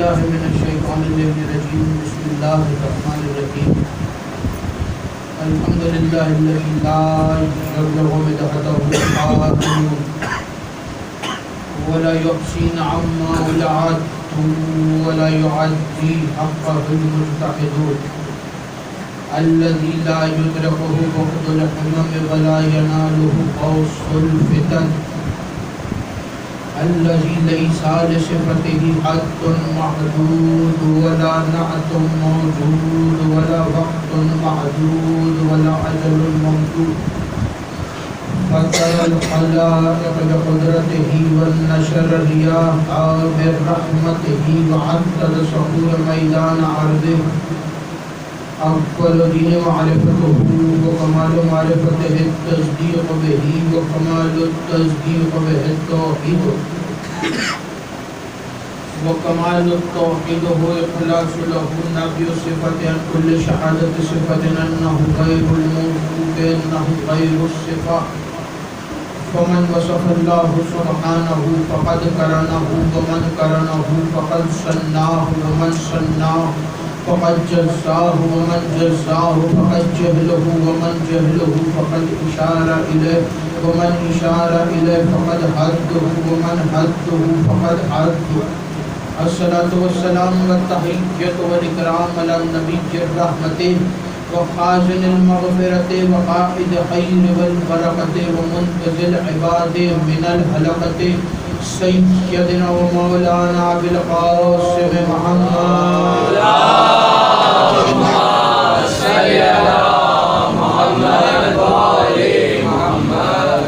بالله من الشيطان الرجيم بسم الله الرحمن الرحيم الحمد لله الذي لا يبلغ مدحته القائلون ولا يحصي عما ولعته ولا يعدي حقه المجتهدون الذي لا يدركه بعد الحمم ولا يناله قوس الفتن الذي ليس لصفته حد محدود ولا نعت موجود ولا وقت محدود ولا أجل ممدود فترى الخلائق بقدرته والنشر الرياح برحمته وعدد صخور ميدان عرضه أفضل دين معرفته وكمال معرفته التصديق به وكمال التصديق به التوحيد وكمال التوحيد هو إخلاص له نبي صفة عن كل شهادة صفة أنه غير الموصوف إنه غير الصفة فمن وصف الله سبحانه فقد قرنه ومن قرنه فقد صناه ومن صناه فقد جزاه ومن جزاه فقد جهله ومن جهله فقد إشار إليه ومن إشار إليه فقد حده ومن حده فقد حده الصلاة والسلام والتحية والإكرام على النبي الرحمة وخازن المغفرة وقائد خير والبركة ومنقذ العباد من الهلكة سيدنا ومولانا بالقاسم محمد اللهم صل على محمد وآل محمد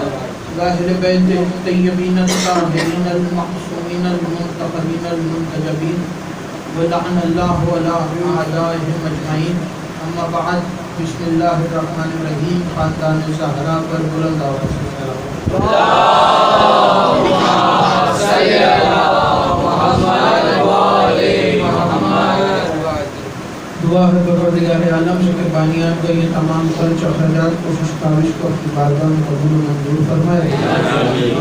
وأهل بيته الطيبين الطاهرين المعصومين المنتقبين المنتجبين ولعن الله على أعدائهم أجمعين اما بعد بسم اللہ الرحمن الرحیم خاندان زہرا پر بلند آواز سے سلام اللهم صل علی محمد وآل محمد دعا ہے پروردگار عالم سے کہ بانیان کا یہ تمام خرچ اخراجات کوشش کاوش کو اپنی بارگاہ میں قبول و منظور فرمائے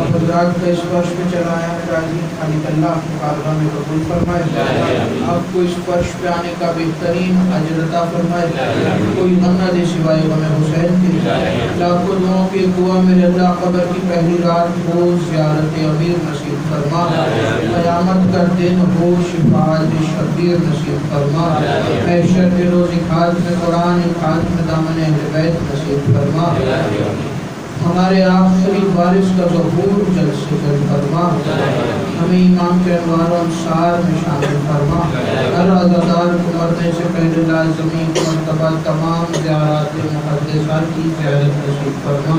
آپ حضرات کا اس فرش پہ چلایا ہے راضی خالق اللہ کی بارگاہ میں قبول فرمائے آپ کو اس فرش پہ آنے کا بہترین اجر عطا فرمائے کوئی غم نہ دے سوائے غم حسین کے لاکھوں لوگوں کی دعا میرے اللہ قبر کی پہلی رات ہو زیارت امیر نصیب فرما قیامت کا دن ہو شفاعت شبیر نصیب فرما محشر کے روز خاتم میں قرآن خاتم میں دامن اہل بیت نصیب فرما ہمارے آخری وارث کا ظہور جلد سے جلد فرما ہمیں امام کے انوار و انصار میں شامل فرما ہر عزادار کو مرنے سے پہلے لازمی مرتبہ تمام زیارات مقدسات کی زیارت نصیب فرما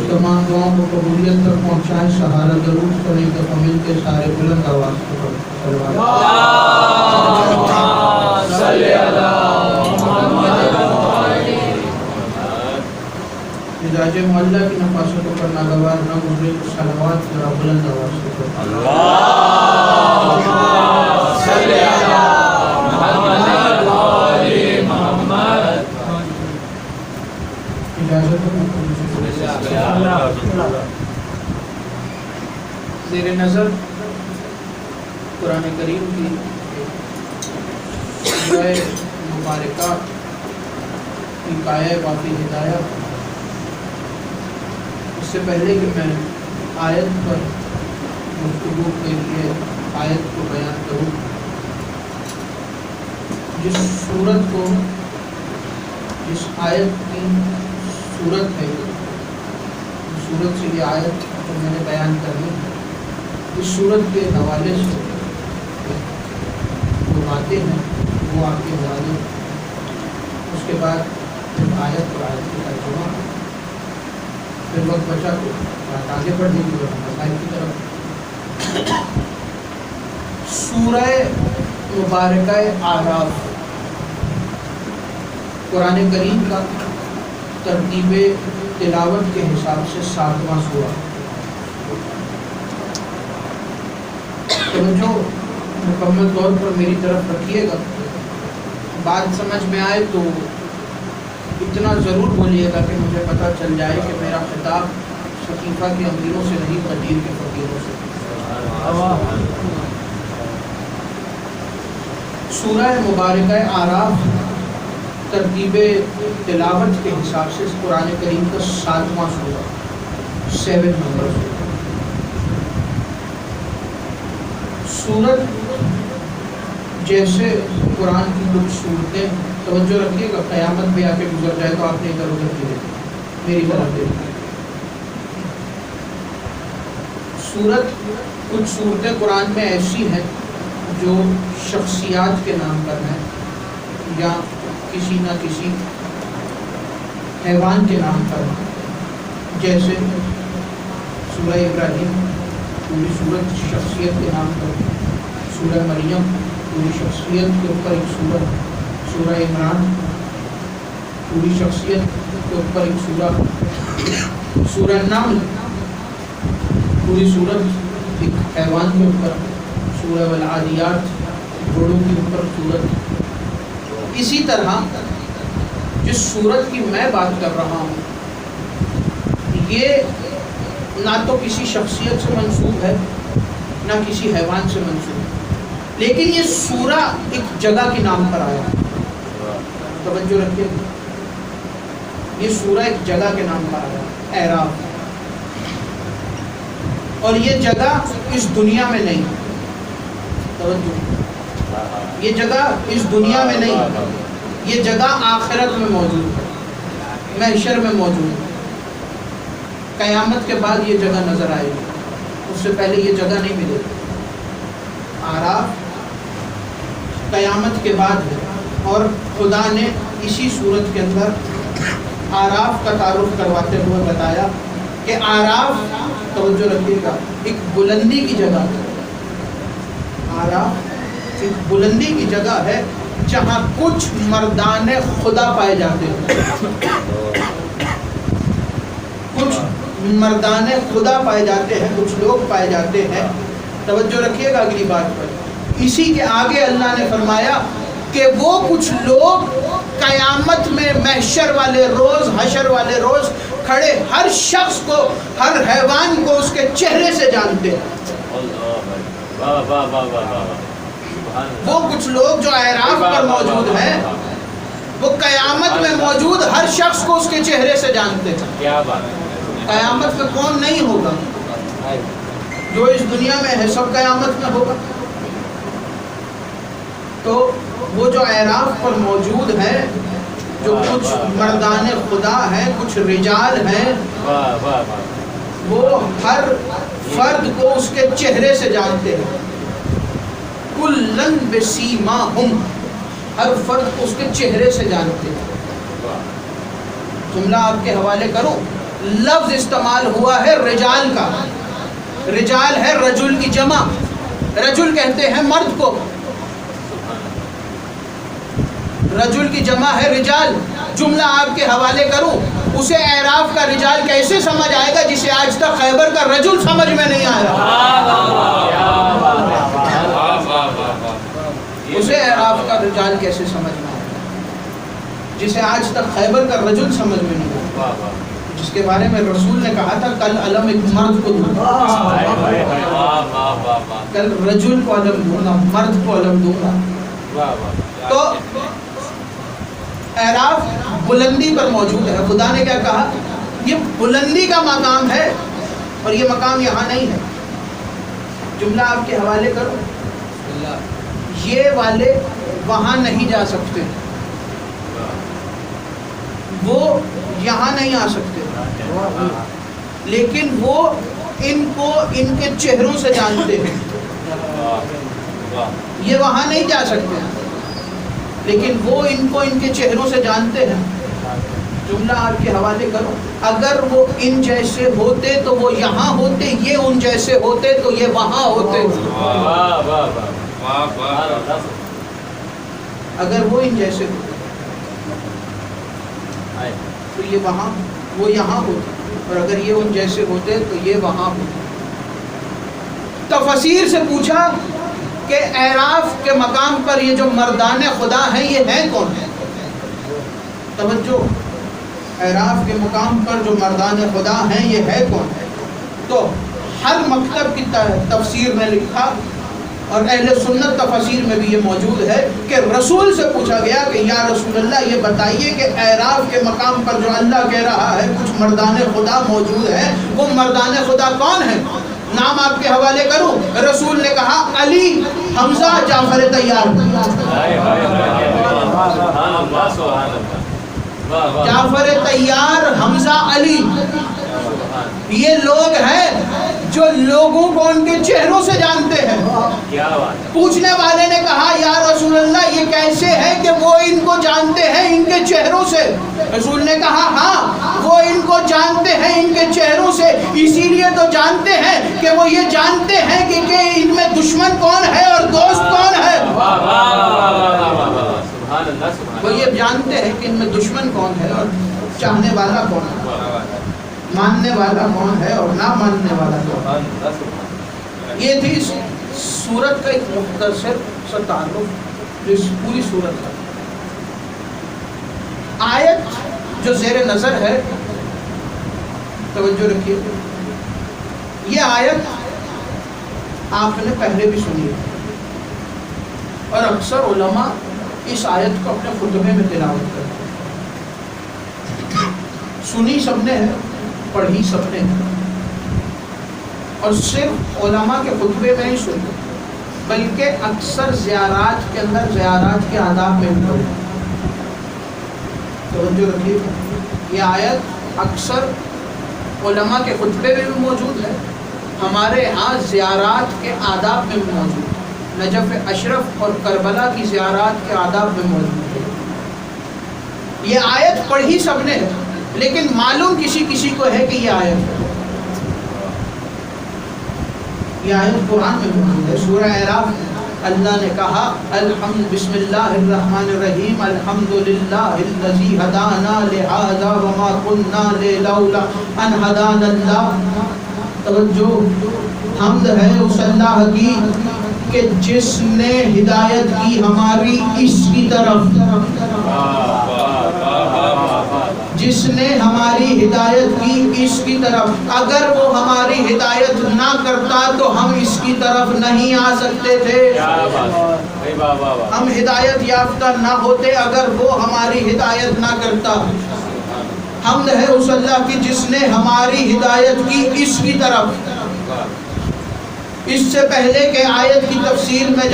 تمام دعاؤں کو قبولیت تک پہنچائیں سہارا درود کرنے کا مل کے سارے بلند آواز کو صلی اللہ مزاج محلہ کی نفاستوں پر ناگوار نہ گزرے صلوات ذرا بلند آواز سے اللهم صل علی محمد وآل محمد اجازت زیر نظر قرآن کریم کی سورہ مبارکہ کی کایہ باقی ہدایہ اس سے پہلے کہ میں آیت پر گفتگو کے لیے آیت کو بیان کروں جس سورت کو جس آیت کی سورت ہے سورت سے یہ آیت جو میں نے بیان کرنی اس سورت کے حوالے سے جو باتیں ہیں وہ آپ کے حوالے اس کے بعد جب آیت اور آیت کی ترجمہ پھر وقت بچا تو بات آگے بڑھنے کی مسائل کی طرف سورہ مبارکہ اعراف قرآن کریم کا ترتیب تلاوت کے حساب سے 7واں سورہ توجہ مکمل طور پر میری طرف رکھیے گا بات سمجھ میں آئے تو اتنا ضرور بولیے گا کہ مجھے پتہ چل جائے کہ میرا خطاب شکیفہ کے امیروں سے نہیں قدیر کے فقیروں سے سورہ مبارکہ اعراف ترتیب تلاوت کے حساب سے قرآن کریم کا 7واں سورہ، 7 نمبر سورت۔ جیسے قرآن کی کچھ صورتیں، توجہ رکھیے گا، قیامت بھی آ کے گزر جائے تو آپ نے ادھر ادھر کی میری طرف دیکھیں۔ سورت، کچھ صورتیں قرآن میں ایسی ہیں جو شخصیات کے نام پر ہیں یا کسی نہ کسی حیوان کے نام پر ہیں، جیسے سورہ ابراہیم پوری سورت شخصیت کے نام پر، سورہ مریم پوری شخصیت کے اوپر ایک سورت، سورہ عمران پوری شخصیت کے اوپر ایک سورہ، سورہ نمل پوری سورت ایک حیوان کے اوپر، سورہ والعادیات گھوڑوں کے اوپر سورت۔ اسی طرح جس سورت کی میں بات کر رہا ہوں یہ نہ تو کسی شخصیت سے منسوب ہے نہ کسی حیوان سے منسوب ہے، لیکن یہ سورہ ایک جگہ کے نام پر آیا، توجہ رکھیے، یہ سورہ ایک جگہ کے نام پر آیا، اعراف، اور یہ جگہ اس دنیا میں نہیں، توجہ، یہ جگہ اس دنیا میں نہیں، یہ جگہ آخرت میں موجود ہے، محشر میں موجود ہے، قیامت کے بعد یہ جگہ نظر آئے گی، اس سے پہلے یہ جگہ نہیں ملے گی۔ اعراف قیامت کے بعد ہے، اور خدا نے اسی صورت کے اندر اعراف کا تعارف کرواتے ہوئے بتایا کہ اعراف، توجہ رکھیے گا، ایک بلندی کی جگہ ہے، اعراف ایک بلندی کی جگہ ہے جہاں کچھ مردان خدا پائے جاتے ہیں، کچھ مردان خدا پائے جاتے ہیں، کچھ لوگ پائے جاتے ہیں، توجہ رکھیے گا اگلی بات پر۔ اسی کے آگے اللہ نے فرمایا کہ وہ کچھ لوگ قیامت میں محشر والے روز، حشر والے روز کھڑے ہر شخص کو، ہر حیوان کو اس کے چہرے سے جانتے ہیں۔ وہ کچھ لوگ جو اعراف پر موجود ہیں وہ قیامت میں موجود ہر شخص کو اس کے چہرے سے جانتے ہیں۔ قیامت میں کون نہیں ہوگا؟ جو اس دنیا میں ہے سب قیامت میں ہوگا۔ تو وہ جو اعراف پر موجود ہیں، جو کچھ مردان خدا ہیں، کچھ رجال ہیں، وہ ہر فرد کو اس کے چہرے سے جانتے ہیں۔ کلن بسیماہم، ہر فرد کو اس کے چہرے سے جانتے ہیں۔ جملہ آپ کے حوالے کروں، لفظ استعمال ہوا ہے رجال کا، رجال ہے رجل کی جمع، رجل کہتے ہیں مرد کو، رجل کی جمع ہے رجال۔ جملہ آپ کے حوالے کروں، اسے اعراف کا رجال کیسے سمجھ آئے گا جسے آج تک خیبر کا رجل سمجھ میں نہیں آیا؟ اسے اعراف کا رجال کیسے سمجھ میں آئے گا جسے آج تک خیبر کا رجل سمجھ میں نہیں آیا، جس کے بارے میں رسول نے کہا تھا کل علم ایک مرد کو دوں گا، کل رجل کو علم دوں گا، مرد کو علم دوں گا۔ تو اعراف بلندی پر موجود ہے۔ خدا نے کیا کہا؟ یہ بلندی کا مقام ہے اور یہ مقام یہاں نہیں ہے۔ جملہ آپ کے حوالے کرو، یہ والے وہاں نہیں جا سکتے، وہ یہاں نہیں آ سکتے، لیکن وہ ان کو ان کے چہروں سے جانتے ہیں۔ یہ وہاں نہیں جا سکتے لیکن وہ ان کو ان کے چہروں سے جانتے ہیں۔ جملہ آپ کے حوالے کرو، اگر وہ ان جیسے ہوتے تو وہ یہاں ہوتے، یہ ان جیسے ہوتے تو یہ وہاں ہوتے۔ اگر وہ ان جیسے ہوتے تو یہ وہاں، وہ یہاں ہوتے، اور اگر یہ ان جیسے ہوتے تو یہ وہاں ہوتے۔ تفسیر سے پوچھا کہ اعراف کے مقام پر یہ جو مردان خدا ہیں یہ ہیں کون ہیں؟ توجہ، اعراف کے مقام پر جو مردان خدا ہیں یہ ہے کون ہے؟ تو ہر مکتب کی تفسیر نے لکھا اور اہل سنت تفسیر میں بھی یہ موجود ہے کہ رسول سے پوچھا گیا کہ یا رسول اللہ یہ بتائیے کہ اعراف کے مقام پر جو اللہ کہہ رہا ہے کچھ مردان خدا موجود ہے، وہ مردان خدا کون ہے؟ نام آپ کے حوالے کروں؟ رسول نے کہا علی، حمزہ، جعفر طیار۔ جعفر طیار، حمزہ، علی، یہ لوگ ہیں جو لوگوں کو ان کے چہروں سے جانتے ہیں۔ پوچھنے والے نے کہا یا رسول اللہ یہ کیسے ہے کہ وہ ان کو جانتے ہیں ان کے چہروں سے؟ رسول نے کہا ہاں وہ ان کو جانتے ہیں ان کے چہروں سے، اسی لیے تو جانتے ہیں کہ وہ یہ جانتے ہیں کہ ان میں دشمن کون ہے اور دوست کون ہے۔ وہ یہ جانتے ہیں کہ ان میں دشمن کون ہے اور چاہنے والا کون ہے، ماننے والا کون ہے اور نہ ماننے والا کون ہے۔ یہ تھی سورت کا ایک مختصر سا تعارف اس پوری سورت کا۔ آیت جو زیر نظر ہے، توجہ رکھیے، یہ آیت آپ نے پہلے بھی سنی ہے اور اکثر علماء اس آیت کو اپنے خطبے میں تلاوت کرتے ہیں۔ سنی سب نے ہے، پڑھی سب نے ہے، اور صرف علماء کے خطبے میں ہی سنتے بلکہ اکثر زیارات کے اندر زیارات کے آداب میں بھی پڑھی۔ توجہ رکھیے، یہ آیت اکثر علماء کے خطبے میں بھی موجود ہے، ہمارے ہاں زیارات کے آداب میں بھی موجود ہے، نجف اشرف اور کربلا کی زیارات کے آداب میں موجود ہے۔ یہ آیت پڑھی سب نے ہے لیکن معلوم کسی کسی کو ہے کہ یہ آیت ہے۔ یہ آیت قرآن میں موجود ہے، سورہ اعراف اللہ نے کہا الحمد بسم اللہ الرحمن الرحیم الحمدللہ الذی ہدانا لہذا وما كنا لولا ان ہدانا اللہ۔ توجہ، حمد ہے اس اللہ کی کہ جس نے ہدایت کی ہماری اس کی طرف، جس نے ہماری ہدایت کی اس کی طرف۔ اگر وہ ہماری ہدایت نہ کرتا تو ہم اس کی طرف نہیں آ سکتے تھے، ہم ہدایت یافتہ نہ ہوتے اگر وہ ہماری ہدایت نہ کرتا۔ حمد ہے اس اللہ کی جس نے ہماری ہدایت کی اس کی طرف۔ اس سے پہلے کہ آیت کی تفسیر میں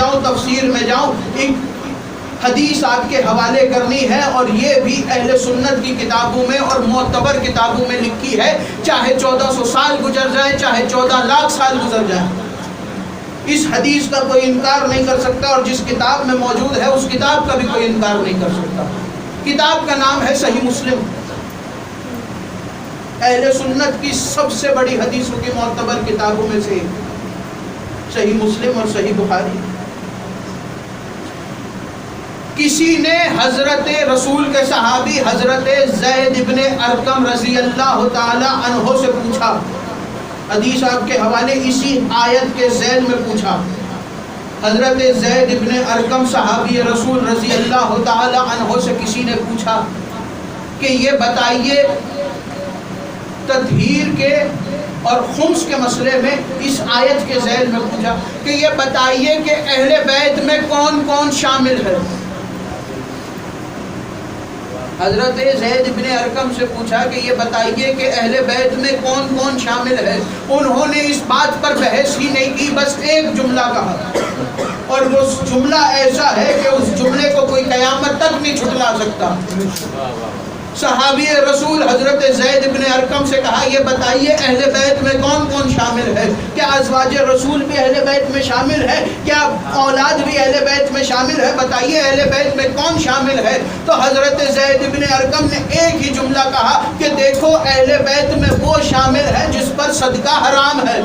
جاؤں ایک حدیث آپ کے حوالے کرنی ہے، اور یہ بھی اہل سنت کی کتابوں میں اور معتبر کتابوں میں لکھی ہے، چاہے 1400 سال گزر جائیں، چاہے 14 لاکھ سال گزر جائیں، اس حدیث کا کوئی انکار نہیں کر سکتا، اور جس کتاب میں موجود ہے اس کتاب کا بھی کوئی انکار نہیں کر سکتا۔ کتاب کا نام ہے صحیح مسلم، اہل سنت کی سب سے بڑی حدیثوں کی معتبر کتابوں میں سے صحیح مسلم اور صحیح بخاری۔ کسی نے حضرت رسول کے صحابی حضرت زید ابن ارقم رضی اللہ تعالی عنہ سے پوچھا، حدیث آپ کے حوالے اسی آیت کے ذیل میں پوچھا۔ حضرت زید ابن ارقم صحابی رسول رضی اللہ تعالی عنہ سے کسی نے پوچھا کہ یہ بتائیے تطہیر کے اور خمس کے مسئلے میں، اس آیت کے ذیل میں پوچھا کہ یہ بتائیے کہ اہل بیت میں کون کون شامل ہے۔ حضرت زید بن ارقم سے پوچھا کہ یہ بتائیے کہ اہل بیت میں کون کون شامل ہے۔ انہوں نے اس بات پر بحث ہی نہیں کی، بس ایک جملہ کہا، اور وہ جملہ ایسا ہے کہ اس جملے کو کوئی قیامت تک نہیں جھٹلا سکتا۔ صحابی رسول حضرت زید بن ارقم سے کہا یہ بتائیے اہل بیت میں کون کون شامل ہے، کیا ازواج رسول بھی اہل بیت میں شامل ہے، کیا اولاد بھی اہل بیت میں شامل ہے، بتائیے اہل بیت میں کون شامل ہے۔ تو حضرت زید بن ارقم نے ایک ہی جملہ کہا کہ دیکھو اہل بیت میں وہ شامل ہے جس پر صدقہ حرام ہے۔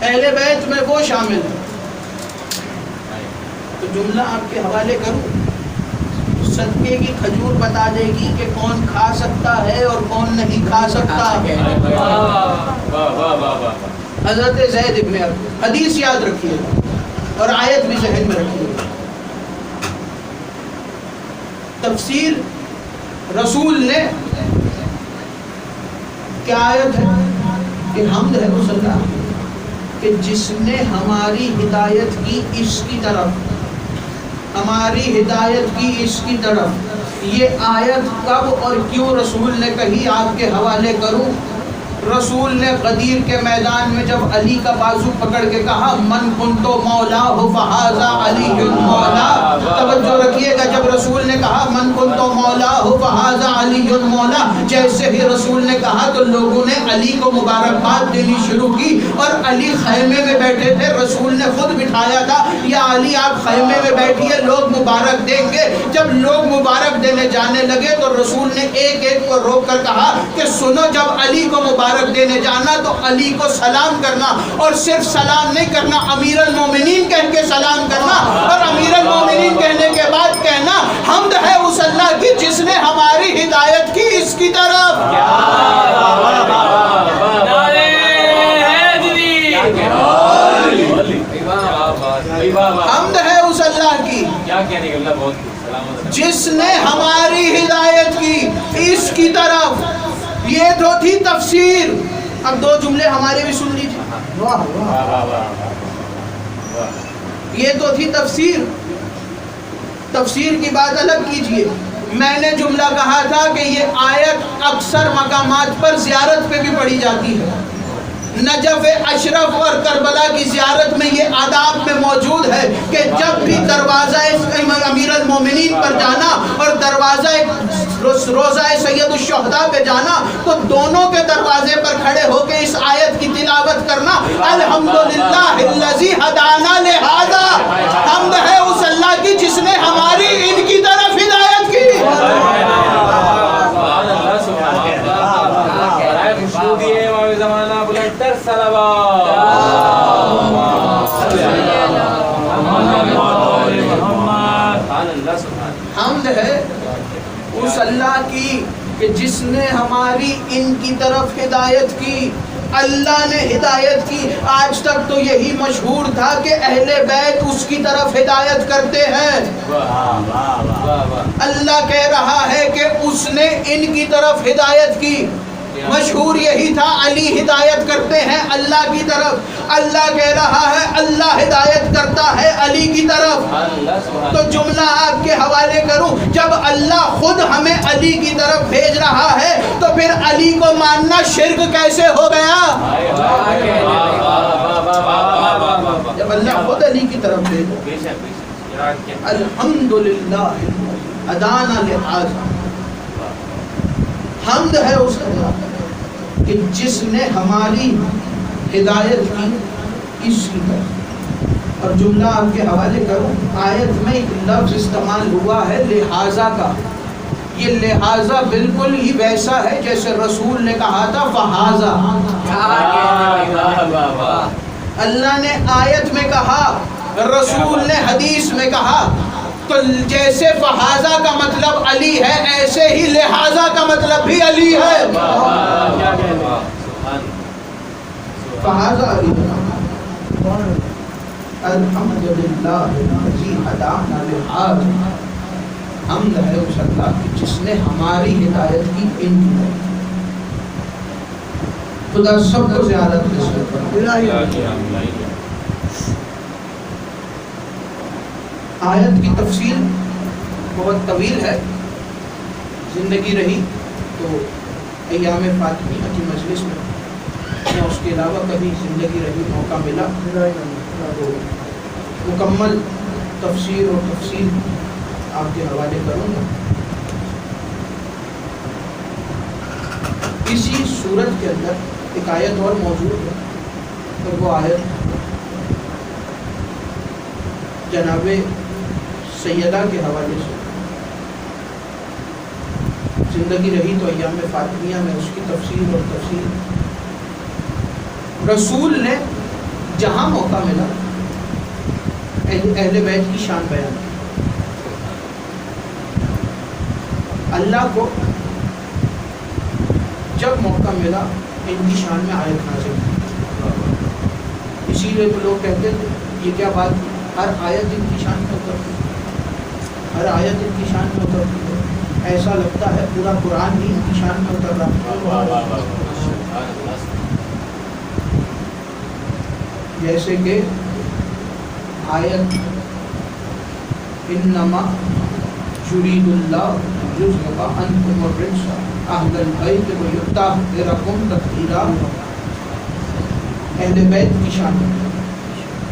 اہل بیت میں وہ شامل ہے۔ تو جملہ آپ کے حوالے کروں، صدقے کی کھجور بتا دے گی کہ کون کھا سکتا ہے اور کون نہیں کھا سکتا۔ حضرت زید ابن ارقم، حدیث یاد رکھیے اور آیت بھی ذہن میں رکھیے۔ تفسیر رسول نے کیا آیت ہے؟ کہ حمد ہے اس اللہ کہ جس نے ہماری ہدایت کی اس کی طرف، ہماری ہدایت کی اس کی طرف. یہ آیت کب اور کیوں رسول نے کہی آپ کے حوالے کروں. رسول نے غدیر کے میدان میں جب علی کا بازو پکڑ کے کہا من کنتو مولا ہو فہذا علی مولا. توجہ رکھیے گا، جب رسول نے کہا من کنتو مولا ہو فہذا علی مولا، جیسے ہی رسول نے کہا تو لوگوں نے علی کو مبارکباد دینی شروع کی. اور علی خیمے میں بیٹھے تھے، رسول نے خود بٹھایا تھا، یا علی آپ خیمے میں بیٹھیے لوگ مبارک دیں گے. جب لوگ مبارک دینے جانے لگے تو رسول نے ایک ایک کو روک کر کہا کہ سنو، جب علی کو مبارک دینے جانا تو علی کو سلام کرنا، اور صرف سلام نہیں کرنا، امیر المومنین کہہ کے سلام کرنا، اور امیر المومنین کہنے کے بعد کہنا حمد ہے اس اللہ کی جس نے ہماری ہدایت کی اس کی طرف. حمد ہے اس اللہ کی جس نے ہماری ہدایت کی اس کی طرف. یہ تو تھی تفسیر. اب دو جملے ہمارے بھی سن لیجیے. یہ تو تھی تفسیر. تفسیر کی بات الگ کیجئے. میں نے جملہ کہا تھا کہ یہ آیت اکثر مقامات پر زیارت پہ بھی پڑھی جاتی ہے. نجف اشرف اور کربلا کی زیارت میں یہ آداب میں موجود ہے کہ جب بھی دروازہ امیر المومنین پر جانا اور دروازہ روزہ سید الشہداء پہ جانا تو دونوں کے دروازے پر کھڑے ہو کے اس آیت کی تلاوت کرنا. الحمدللہ الذی ہدانا لہذا. حمد ہے اس اللہ کی جس نے ہماری ان کی طرف ہدایت کی. حمد ہے اس اللہ کی کہ جس نے ہماری ان کی طرف ہدایت کی. اللہ نے ہدایت کی. آج تک تو یہی مشہور تھا کہ اہل بیت اس کی طرف ہدایت کرتے ہیں. اللہ کہہ رہا ہے کہ اس نے ان کی طرف ہدایت کی. مشہور یہی تھا علی ہدایت کرتے ہیں اللہ کی طرف. اللہ کہہ رہا ہے اللہ ہدایت کرتا ہے علی کی طرف. تو جملہ آپ کے حوالے کروں، جب اللہ خود ہمیں علی کی طرف بھیج رہا ہے تو پھر علی کو ماننا شرک کیسے ہو گیا؟ جب اللہ خود علی کی طرف بھیجا. الحمدللہ ہدانا لہذا. حمد ہے اس اللہ کہ جس نے ہماری ہدایت کی اس کی طرف. اور جملہ آپ کے حوالے کروں، آیت میں ایک لفظ استعمال ہوا ہے لہذا کا. یہ لہذا بالکل ہی ویسا ہے جیسے رسول نے کہا تھا فہذا. اللہ نے آیت میں کہا، رسول نے حدیث میں کہا. تو جیسے فہذا کا مطلب علی ہے ایسے ہی لہذا کا مطلب بھی علی ہے. فہذا علی. الحمدللہ الذی ہدانا لہذا. حمد ہے اس اللہ کی جس نے ہماری ہدایت کی ان کی. خدا سب کو زیادہ نصیب فرمائے. آیت کی تفصیل بہت طویل ہے. زندگی رہی تو ایام فاطمیہ کی مجلس میں یا اس کے علاوہ کبھی زندگی رہی موقع ملا تو مکمل تفسیر اور تفصیل آپ کے حوالے کروں گا. اسی صورت کے اندر ایک آیت اور موجود ہے اور وہ آیت جناب سیدہ کے حوالے سے. زندگی رہی تو ایام فاطمیہ میں اس کی تفسیر اور تفصیل. رسول نے جہاں موقع ملا اہل بیت کی شان بیان. اللہ کو جب موقع ملا ان کی شان میں آیت نازل کی. اسی لیے تو لوگ کہتے تھے یہ کیا بات، ہر آیت ان کی شان میں اترتی ہے، ہر آیت ان کی شان میں اترتی ہے. ایسا لگتا ہے پورا قرآن ہی ان کی شان میں اتر رہا ہے. جیسے کہ آیت انما یرید اللہ یذهب عنکم الرجس اہل البیت ویطہرکم تطہیرا. اہل بیت کی شان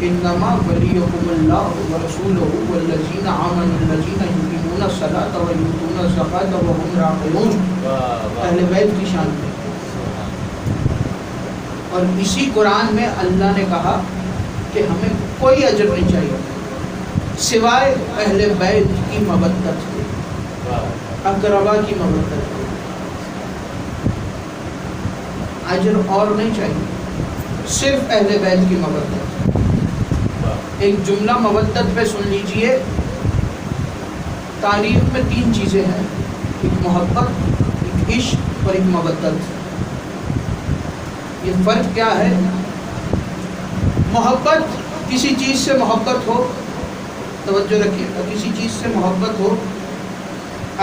انما ولیکم اللہ ورسولہ والذین آمنوا الذین یقیمون الصلاۃ ویؤتون الزکاۃ وهم راکعون. اہل بیت کی شان ہے. اور اسی قرآن میں اللہ نے کہا کہ ہمیں کوئی اجر نہیں چاہیے سوائے اہل بیت کی مودت کے، اقربا کی مودت کے. اجر اور نہیں چاہیے، صرف اہل بیت کی مودت. ایک جملہ مودت پہ سن لیجئے. تعریف میں 3 چیزیں ہیں، ایک محبت، ایک عشق اور ایک مودت. یہ فرق کیا ہے؟ محبت، کسی چیز سے محبت ہو، توجہ رکھیے گا، کسی چیز سے محبت ہو،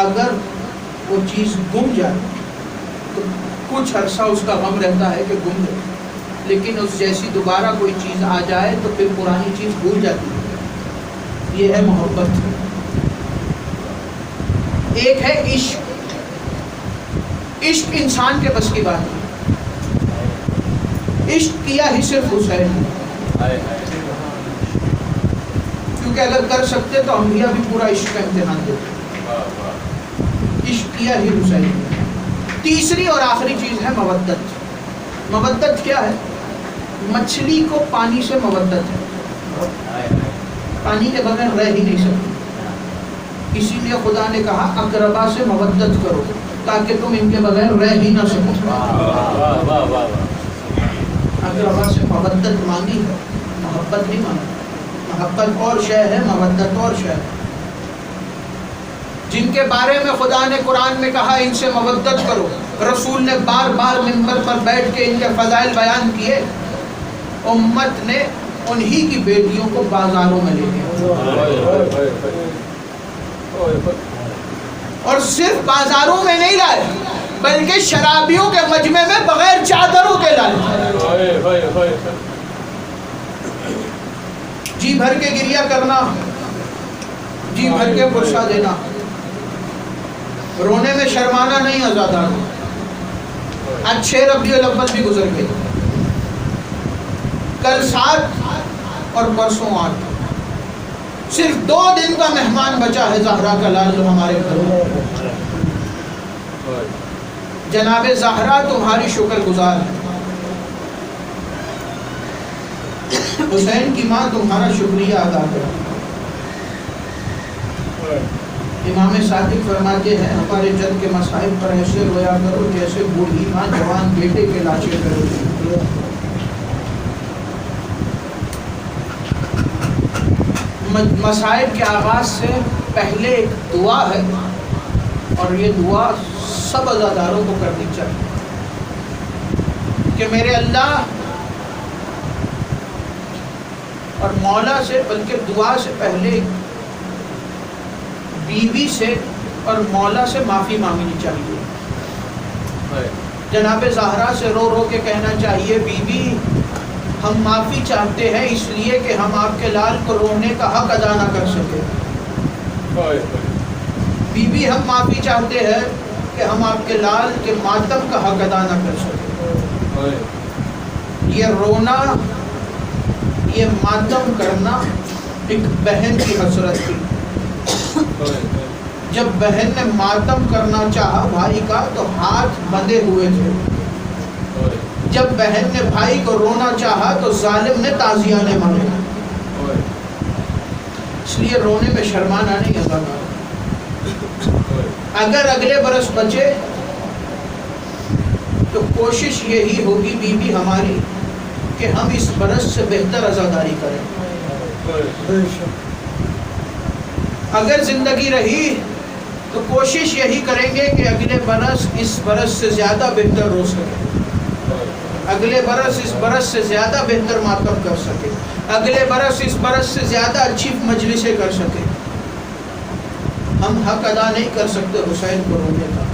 اگر وہ چیز گم جائے تو کچھ عرصہ اس کا غم رہتا ہے کہ گم جائے، لیکن اس جیسی دوبارہ کوئی چیز آ جائے تو پھر پرانی چیز بھول جاتی ہے. یہ ہے محبت. ایک ہے عشق. عشق انسان کے بس کی بات ہے. عشق کیا ہی صرف حسین ہے، کیونکہ اگر کر سکتے تو انبیاء بھی پورا عشق کا امتحان دیتے. عشق کیا ہی حسین ہے. تیسری اور آخری چیز ہے مودت. مودت کیا ہے؟ مچھلی کو پانی سے مودت ہے، پانی کے بغیر رہ ہی نہیں سکتی. اسی لیے خدا نے کہا اقربا سے مودت کرو تاکہ تم ان کے بغیر رہ ہی نہ سکو. اقربا سے مودت مانگی ہے، محبت نہیں مانگی. محبت اور شے ہے، مودت اور شے ہے. جن کے بارے میں خدا نے قرآن میں کہا ان سے مودت کرو، رسول نے بار بار منبر پر بیٹھ کے ان کے فضائل بیان کیے، امت نے انہی کی بیٹیوں کو بازاروں میں لے گیا. اور صرف بازاروں میں نہیں لائے بلکہ شرابیوں کے مجمع میں بغیر چادروں کے لائے. جی بھر کے گریہ کرنا، جی بھر کے پرسہ دینا، رونے میں شرمانا نہیں، آزادانہ. آج 6 ربیع الاول بھی گزر گئے، کل 7 اور پرسوں 8. صرف 2 دن کا مہمان بچا ہے زہرا کا لال جو ہمارے گھر میں. جناب زہرا تمہاری شکر گزار ہے، حسین کی ماں تمہارا شکریہ ادا کرے. امام صادق فرماتے ہیں ہمارے جد کے مصائب پر ایسے رویا کرو جیسے بوڑھی ماں جوان بیٹے کے لاشے کرے. مصائب کے آغاز سے پہلے ایک دعا ہے، اور یہ دعا سب عزاداروں کو کرنی چاہیے کہ میرے اللہ اور مولا سے، بلکہ دعا سے پہلے بیوی سے اور مولا سے معافی مانگنی چاہیے. جناب زہرا سے رو رو کے کہنا چاہیے بیوی ہم معافی چاہتے ہیں اس لیے کہ ہم آپ کے لال کو رونے کا حق ادا نہ کر سکے. بیوی ہم معافی چاہتے ہیں کہ ہم آپ کے لال کے ماتم کا حق ادا نہ کر سکے. یہ رونا، یہ ماتم کرنا ایک بہن کی حسرت تھی. جب بہن نے ماتم کرنا چاہا بھائی کا تو ہاتھ بندھے ہوئے تھے. جب بہن نے بھائی کو رونا چاہا تو ظالم نے تازیانے مارے. اس لیے رونے میں شرمانا نہیں آتا. اگر اگلے برس بچے تو کوشش یہی ہوگی بیوی ہماری کہ ہم اس برس سے بہتر عزاداری کریں. اگر زندگی رہی تو کوشش یہی کریں گے کہ اگلے برس اس برس سے زیادہ بہتر رو سکیں، اگلے برس اس برس سے زیادہ بہتر ماتم کر سکے، اگلے برس اس برس سے زیادہ اچھی مجلسیں کر سکے. ہم حق ادا نہیں کر سکتے حسین کو رونے کا.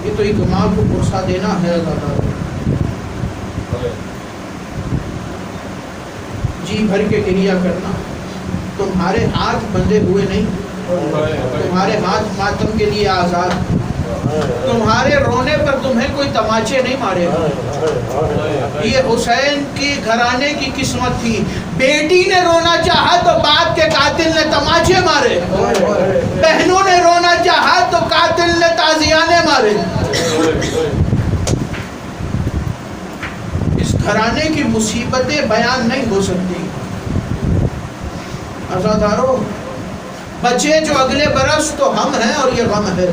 یہ تو ایک ماں کو پرسہ دینا ہے. جی بھر کے گریا کرنا. تمہارے ہاتھ بندھے ہوئے نہیں, تمہارے ہاتھ ماتم کے لیے آزاد. تمہارے رونے پر تمہیں کوئی تماچے نہیں مارے. یہ حسین کی گھرانے کی قسمت تھی. بیٹی نے رونا چاہا تو باپ کے قاتل نے تماچے مارے, بہنوں نے رونا چاہا تو قاتل نے تازیانے مارے. اس گھرانے کی مصیبتیں بیان نہیں ہو سکتی. عزادارو, بچے جو اگلے برس تو ہم ہیں اور یہ غم ہے.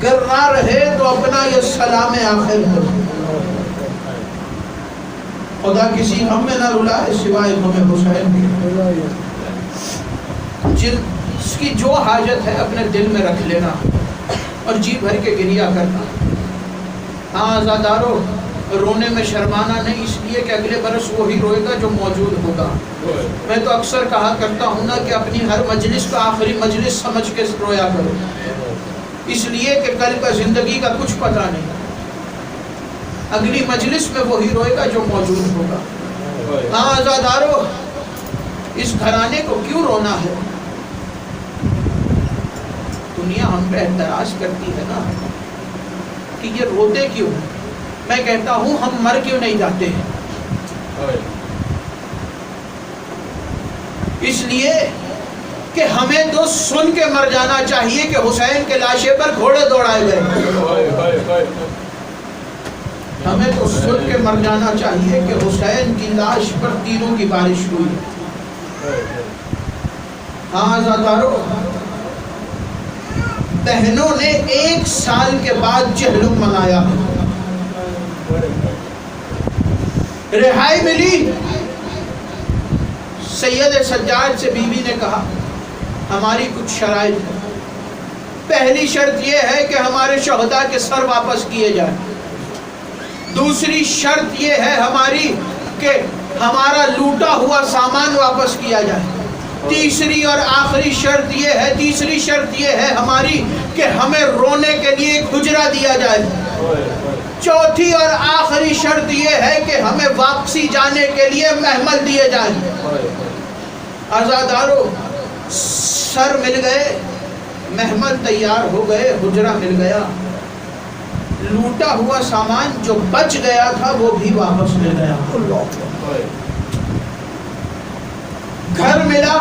گر نہ رہے تو اپنا یہ سلام آخر ہے. خدا کسی غم میں نہ رلائے سوائے غم حسین کی. جس کی جو حاجت ہے اپنے دل میں رکھ لینا اور جی بھر کے گریا کرنا. ہاں عزادارو, رونے میں شرمانا نہیں, اس لیے کہ اگلے برس وہی روئے گا جو موجود ہوگا. میں تو اکثر کہا کرتا ہوں نا کہ اپنی ہر مجلس کو آخری مجلس سمجھ کے رویا کرو, اس لیے کہ کل کا زندگی کا کچھ پتہ نہیں. اگلی مجلس میں وہی روئے گا جو موجود ہوگا. ہاں عزادارو, اس گھرانے کو کیوں رونا ہے؟ دنیا ہم پہ اعتراض کرتی ہے نا کہ یہ روتے کیوں ہیں. میں کہتا ہوں ہم مر کیوں نہیں جاتے ہیں؟ اس لیے کہ ہمیں تو سن کے مر جانا چاہیے کہ حسین کے لاشے پر گھوڑے دوڑائے گئے. ہمیں تو سن کے مر جانا چاہیے کہ حسین کی لاش پر تیروں کی بارش ہوئی. ہاں عزادارو, بہنوں نے 1 سال کے بعد چہلم منایا. رہائی ملی. سید سجاد سے بیوی نے کہا ہماری کچھ شرائط ہے. پہلی شرط یہ ہے کہ ہمارے شہداء کے سر واپس کیے جائیں. دوسری شرط یہ ہے ہماری کہ ہمارا لوٹا ہوا سامان واپس کیا جائے. تیسری اور آخری شرط یہ ہے ہماری کہ ہمیں رونے کے لیے ایک حجرہ دیا جائے. چوتھی اور آخری شرط یہ ہے کہ ہمیں واپسی جانے کے لیے محمل دیے جائیں. عزادارو, سر مل گئے, محمل تیار ہو گئے, حجرہ مل گیا. لوٹا ہوا سامان جو بچ گیا تھا وہ بھی واپس لے گیا. گھر ملا.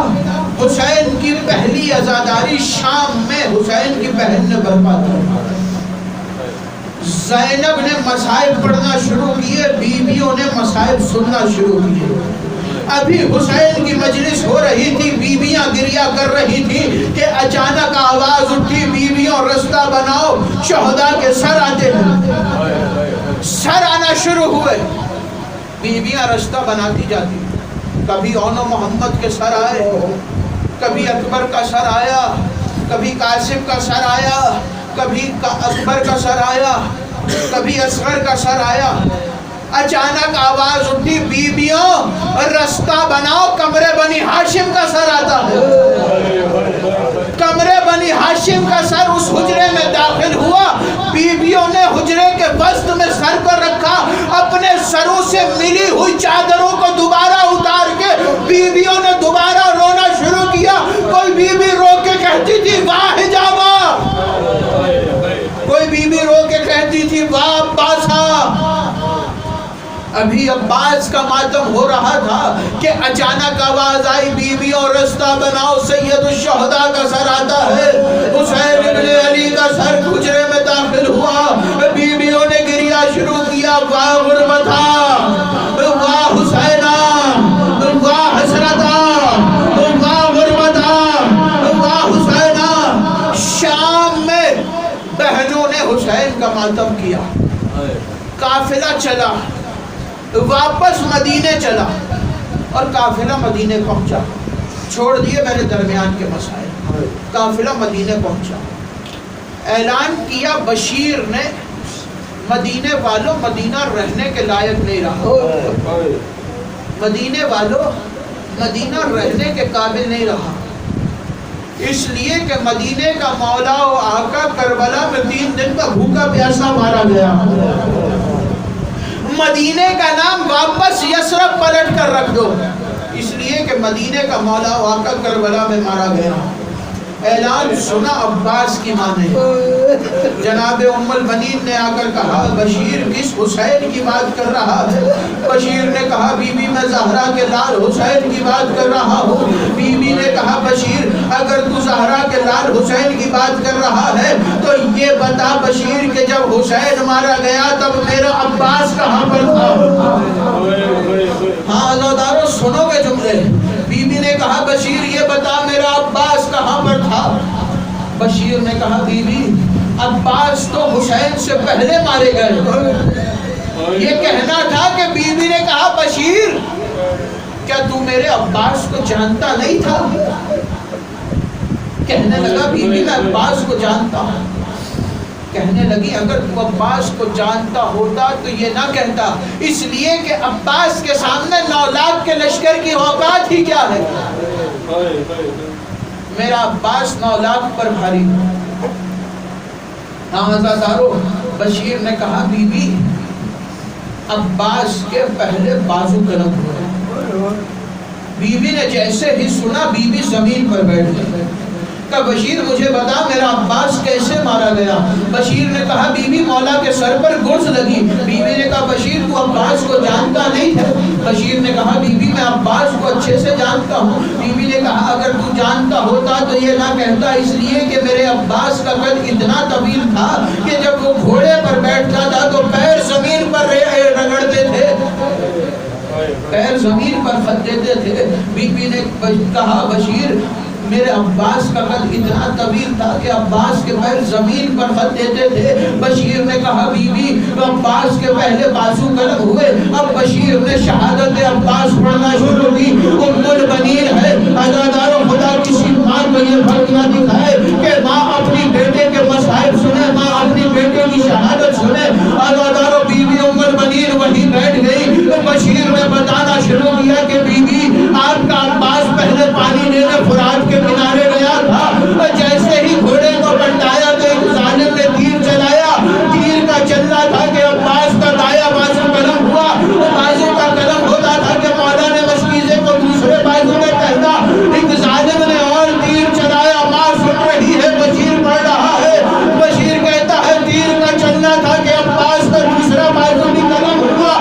حسین کی پہلی عزاداری شام میں حسین کی بہن نے برپا کی. زینب نے مصائب پڑھنا شروع کیے, بیویوں نے مصائب سننا شروع کیے. ابھی حسین کی مجلس ہو رہی تھی, بیویاں گریا کر رہی تھی کہ اچانک آواز اٹھی, بیویوں رستہ بناؤ, شہداء کے سر آتے ہیں. سر آنا شروع ہوئے. بیویاں رستہ بناتی جاتی. کبھی اونو محمد کے سر آئے, کبھی اکبر کا سر آیا, کبھی قاسم کا سر آیا, کبھی اکبر کا سر آیا, کبھی اصغر کا سر آیا. اچانک آواز اٹھی, بیویوں رستہ بناؤ, کمرے بنی ہاشم کا سر آتا ہے. کمرے بنی ہاشم کا سر اس حجرے میں داخل ہوا. بیویوں نے حجرے کے وسط میں سر کو رکھا, اپنے سروں سے ملی ہوئی چادروں کو دوبارہ اتار کے بیویوں نے دوبارہ رونا شروع کیا. کوئی بیوی رو کے کہتی تھی واہ حجابہ, کوئی بیوی رو کے کہتی تھی واہ عباسہ. ابھی عباس کا ماتم ہو رہا تھا کہ اچانک آواز آئی, بیویوں رستہ بناؤ, سید الشہداء کا سر آتا ہے. حسین ابن علی کا سر حجرے میں داخل ہوا. بیویوں نے گریا شروع کیا, واہ غربتہ, واہ حسینہ, واہ حسرتہ, واہ غربتہ, واہ حسینہ. شام میں بہنوں نے حسین کا ماتم کیا. قافلہ چلا, واپس مدینے چلا, اور قافلہ مدینے پہنچا. چھوڑ دیے میں نے درمیان کے مسائل. قافلہ مدینے پہنچا. اعلان کیا بشیر نے, مدینے والوں مدینہ رہنے کے لائق نہیں رہا. مدینے والوں مدینہ رہنے کے قابل نہیں رہا. اس لیے کہ مدینے کا مولا و آقا کربلا میں 3 دن کا بھوکا پیاسا مارا گیا. مدینے کا نام واپس یثرب پلٹ کر رکھ دو، اس لیے کہ مدینے کا مولا واقع کربلا میں مارا گیا۔ اعلان سنا عباس کی ماں نے، جناب ام البنین نے آ کر کہا بشیر کس حسین کی بات کر رہا ہے؟ بشیر نے کہا بی بی میں زہرا کے لال حسین کی بات کر رہا ہوں۔ بی بی نے کہا بشیر اگر تو زہرا کے لال حسین کی بات کر رہا ہے تو یہ بتا بشیر کہ جب حسین مارا گیا تب میرا عباس کہاں پر تھا؟ ہاں عزادارو سنو گے جملے۔ بی بی نے کہا بشیر یہ بتا میرا عباس کہاں پر تھا؟ بشیر نے کہا بی بی عباس تو حسین سے پہلے مارے گئے۔ یہ کہنا تھا کہ بی بی نے کہا بشیر کیا تو میرے عباس کو جانتا نہیں تھا؟ کہنے لگا بی بی میں عباس کو جانتا ہوں۔ کہنے لگی اگر تو عباس کو جانتا ہوتا تو یہ نہ کہتا، اس لیے کہ عباس کے سامنے 9 لاکھ کے لشکر کی اوقات ہی کیا ہے؟ میرا عباس 9 لاکھ پر بھاری۔ عزادارو بشیر نے کہا بی بی عباس کے پہلے بازو قلم ہوئے۔ بی بی نے جیسے ہی سنا بی بی زمین پر بیٹھ گئی۔ کہ بشیر مجھے بتا میرا عباس کیسے مارا گیا؟ بشیر نے کہا بی بی مولا کے سر پر گرز لگی۔ بی بی نے کہا بشیر تو عباس کو جانتا نہیں ہے؟ بشیر نے کہا بی بی میں عباس کو اچھے سے جانتا ہوں۔ بی بی نے کہا اگر تو جانتا ہوتا تو یہ نہ کہتا، اس لیے کہ میرے عباس کا قد اتنا طویل تھا کہ جب وہ گھوڑے پر بیٹھتا تھا تو پیر زمین پر رگڑتے تھے، پیر زمین پر خط دیتے تھے۔ بی بی نے کہا بشیر میرے عباس کا قد اتنا طویل تھا کہ عباس کے پیر زمین پر خط دیتے تھے۔ بشیر نے کہا بی بی عباس کے پہلے بازو قلم ہوئے۔ اب بشیر نے شہادت عباس پڑھنا شروع کی۔ ام البنین ہے، عزادارو خدا کسی ماں کو یہ فرق نہ دکھائے کہ ماں اپنی بیٹے کے مصائب سنے، ماں اپنی بیٹے کی شہادت سنے۔ عزادارو بی بی ام البنین وہیں بیٹھ گئی۔ بشیر نے بتانا شروع کیا کہ بی بی آپ کا عباس پہلے پانی لینے فرات کے کنارے گیا تھا، جیسے ہی گھوڑے کو پلٹایا تو ایک ظالم نے تیر چلایا۔ تیر کا چلنا تھا کہ عباس کا دایاں بازو قلم ہوا، بازو کا قلم ہوتا تھا کہ مولا نے مشکیزے کو دوسرے بازو میں پہنا۔ ایک ظالم نے اور تیر چلایا، ماں سن رہی ہے، بشیر پڑھ رہا ہے۔ بشیر کہتا ہے تیر کا چلنا تھا کہ عباس کا دوسرا بازو بھی قلم ہوا۔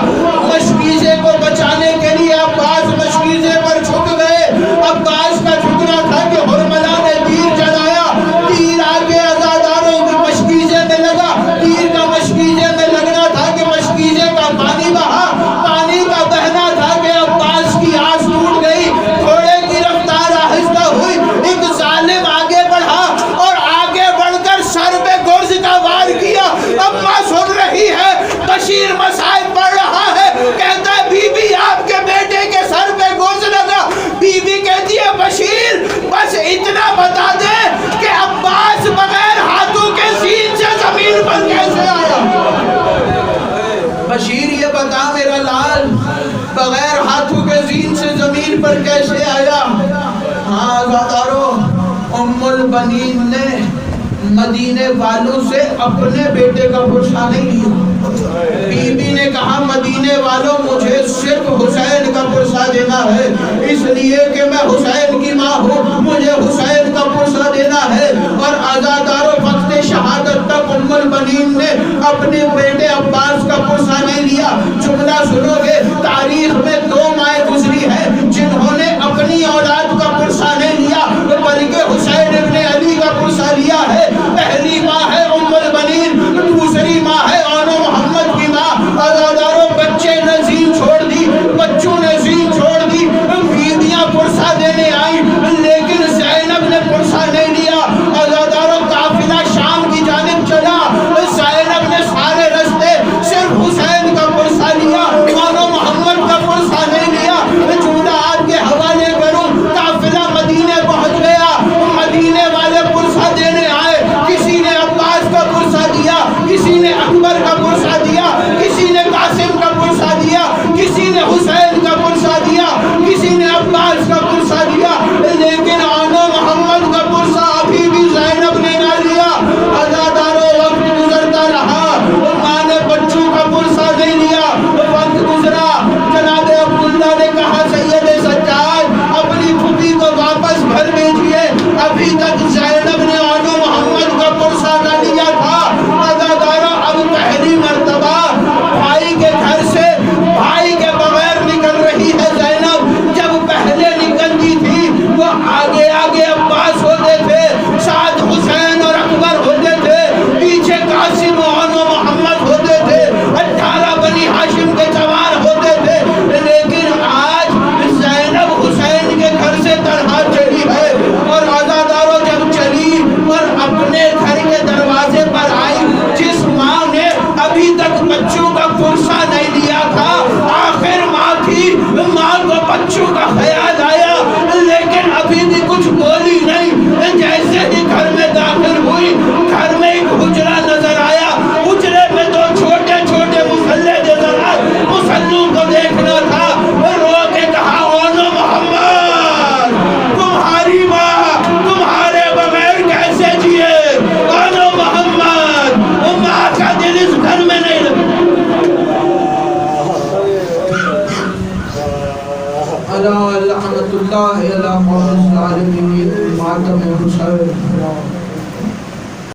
مشکیزے کو بچانے کے لیے عباس مشکیزے پر جھک گئے۔ عباس کا جھکنا تھا کہ حرملہ نے تیر چلایا، تیر آگے عزاداروں کی مشکیزے میں لگا، تیر کا مشکیزے میں لگنا تھا کہ مشکیزے کا پانی بہا، پانی کا بہنا تھا کہ عباس کی آس ٹوٹ گئی، گھوڑے کی رفتار آہستہ ہوئی۔ ایک ظالم آگے بڑھا اور آگے بڑھ کر سر پہ گرز کا وار کیا۔ اماں سن رہی ہے، بشیر مصائب پڑھ رہا ہے، کہتا ہے بی بی آپ کے بیٹے کے سر پہ گرز لگا۔ بی بی کہتی ہے بشیر بس اتنا بتا دے کہ عباس بغیر ہاتھوں کے زین سے زمین پر کیسے آیا؟ بشیر یہ بتا میرا لال بغیر ہاتھوں کے زین سے زمین پر کیسے آیا؟ ہاں عزادارو ام البنین نے مدینے والوں سے اپنے بیٹے کا پرسہ نہیں لیا۔ بی بی نے کہا مدینے والوں مجھے صرف حسین کا پرسہ دینا ہے، اس لیے کہ میں حسین کی ماں ہوں، مجھے حسین کا پرسہ دینا ہے۔ اور عزادارو وقت شہادت تک ام البنین نے اپنے بیٹے عباس کا پرسہ نہیں لیا۔ جملہ سنو گے، تاریخ میں 2 مائیں گزری ہیں جنہوں نے اپنی اولاد کا پرسہ نہیں لیا بلکہ حسین ابن علی کا پرسہ لیا ہے۔ پہلی ماں ہے ام البنین، دوسری ماں ہے آنو محمد کی ماں۔ عزادارو بچے نے زین چھوڑ دی، بچوں نے زین چھوڑ دی، بیویاں پرسہ دینے آئیں لیکن زینب نے پرسہ نہیں لیا۔ عزادارو قافلہ شام کی جانب چلا، زینب نے سارے رستے صرف حسین کا پرسہ لیا، آنو محمد کا پرسہ تک زینب نے آن محمد کا پرسہ نہ لیا تھا، عزادارہ اب پہلی مرتبہ بھائی کے گھر سے بھائی کے بغیر نکل رہی ہے زینب۔ جب پہلے نکلتی تھی وہ آگے آگے عباس ہوتے تھے، ساتھ حسین اور اکبر ہوتے تھے، پیچھے قاسم اور محمد ہوتے تھے، 18 بنی ہاشم کے جوان ہوتے تھے، لیکن آج زینب حسین کے گھر سے تنہا چلی ہے۔ اور عزاداروں جب چلی اور اپنے گھر کے دروازے پر آئی، جس ماں نے ابھی تک بچوں کا پرسہ نہیں لیا تھا، آخر ماں تھی، ماں کو بچوں کا خیال آیا لیکن ابھی بھی کچھ بولی نہیں۔ جیسے ہی گھر میں داخل ہوئی، گھر میں ایک حجرہ نظر آیا، حجرے میں دو چھوٹے چھوٹے مسلے نظر آئے، مسلوں کو دیکھنا تھا، رو کے کہا اونو محمد تمہاری ماں تمہارے بغیر کیسے جیے، اونو محمد ماں کا دل اس گھر میں نہیں لگا۔ لعنت اللہ علی قوم الظالمین، ماتم حسین۔